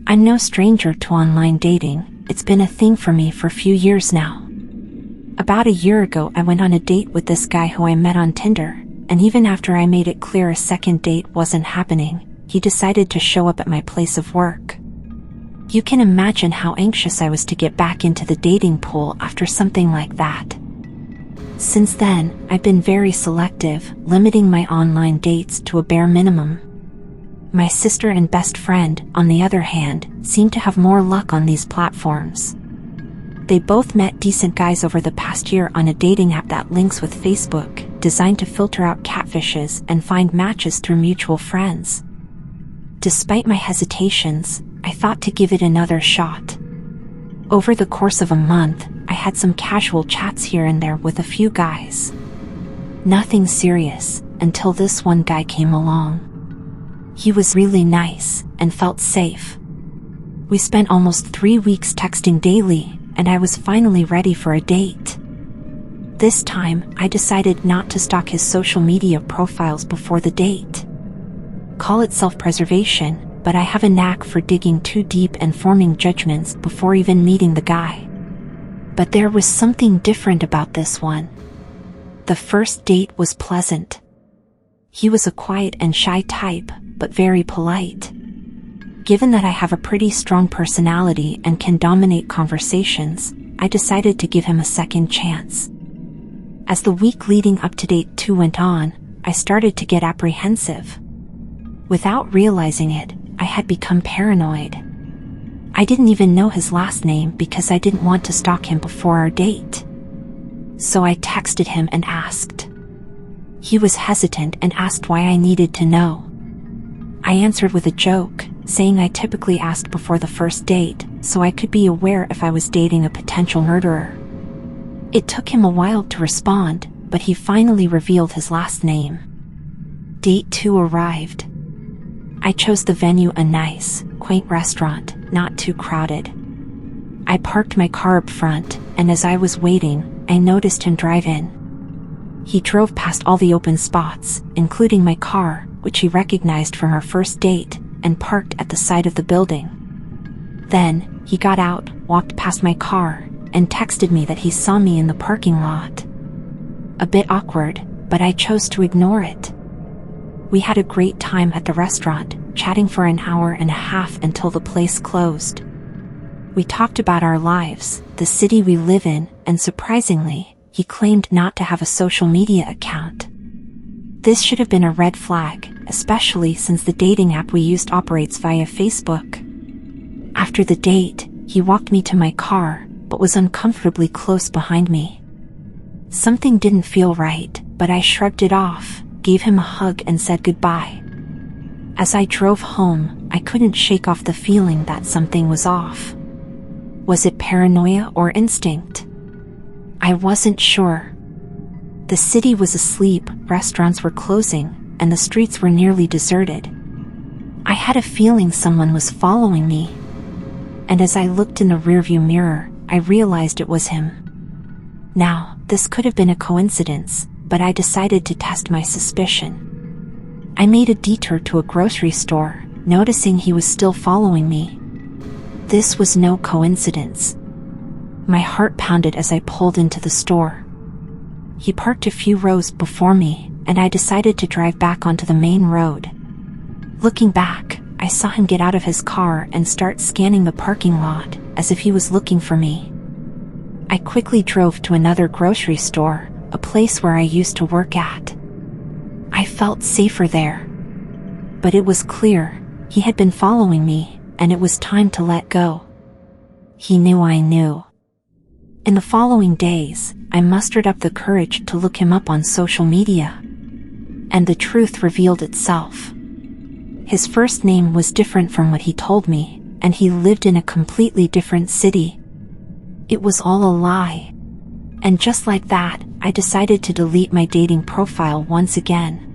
I'm no stranger to online dating. It's been a thing for me for a few years now. About a year ago, I went on a date with this guy who I met on Tinder, and even after I made it clear a second date wasn't happening, he decided to show up at my place of work. You can imagine how anxious I was to get back into the dating pool after something like that. Since then, I've been very selective, limiting my online dates to a bare minimum. My sister and best friend, on the other hand, seem to have more luck on these platforms. They both met decent guys over the past year on a dating app that links with Facebook, designed to filter out catfishes and find matches through mutual friends. Despite my hesitations, I thought to give it another shot. Over the course of a month, I had some casual chats here and there with a few guys. Nothing serious, until this one guy came along. He was really nice, and felt safe. We spent almost 3 weeks texting daily, and I was finally ready for a date. This time, I decided not to stalk his social media profiles before the date. Call it self-preservation, but I have a knack for digging too deep and forming judgments before even meeting the guy. But there was something different about this one. The first date was pleasant. He was a quiet and shy type, but very polite. Given that I have a pretty strong personality and can dominate conversations, I decided to give him a second chance. As the week leading up to date 2 went on, I started to get apprehensive. Without realizing it, I had become paranoid. I didn't even know his last name because I didn't want to stalk him before our date. So I texted him and asked. He was hesitant and asked why I needed to know. I answered with a joke, saying I typically asked before the first date, so I could be aware if I was dating a potential murderer. It took him a while to respond, but he finally revealed his last name. Date 2 arrived. I chose the venue, a nice, quaint restaurant, not too crowded. I parked my car up front, and as I was waiting, I noticed him drive in. He drove past all the open spots, including my car, which he recognized from our first date, and parked at the side of the building. Then, he got out, walked past my car, and texted me that he saw me in the parking lot. A bit awkward, but I chose to ignore it. We had a great time at the restaurant, chatting for an hour and a half until the place closed. We talked about our lives, the city we live in, and surprisingly, he claimed not to have a social media account. This should have been a red flag, especially since the dating app we used operates via Facebook. After the date, he walked me to my car, but was uncomfortably close behind me. Something didn't feel right, but I shrugged it off, gave him a hug and said goodbye. As I drove home, I couldn't shake off the feeling that something was off. Was it paranoia or instinct? I wasn't sure. The city was asleep, restaurants were closing, and the streets were nearly deserted. I had a feeling someone was following me. And as I looked in the rearview mirror, I realized it was him. Now, this could have been a coincidence, but I decided to test my suspicion. I made a detour to a grocery store, noticing he was still following me. This was no coincidence. My heart pounded as I pulled into the store. He parked a few rows before me, and I decided to drive back onto the main road. Looking back, I saw him get out of his car and start scanning the parking lot, as if he was looking for me. I quickly drove to another grocery store, a place where I used to work at. I felt safer there. But it was clear, he had been following me, and it was time to let go. He knew I knew. In the following days, I mustered up the courage to look him up on social media. And the truth revealed itself. His first name was different from what he told me, and he lived in a completely different city. It was all a lie. And just like that, I decided to delete my dating profile once again.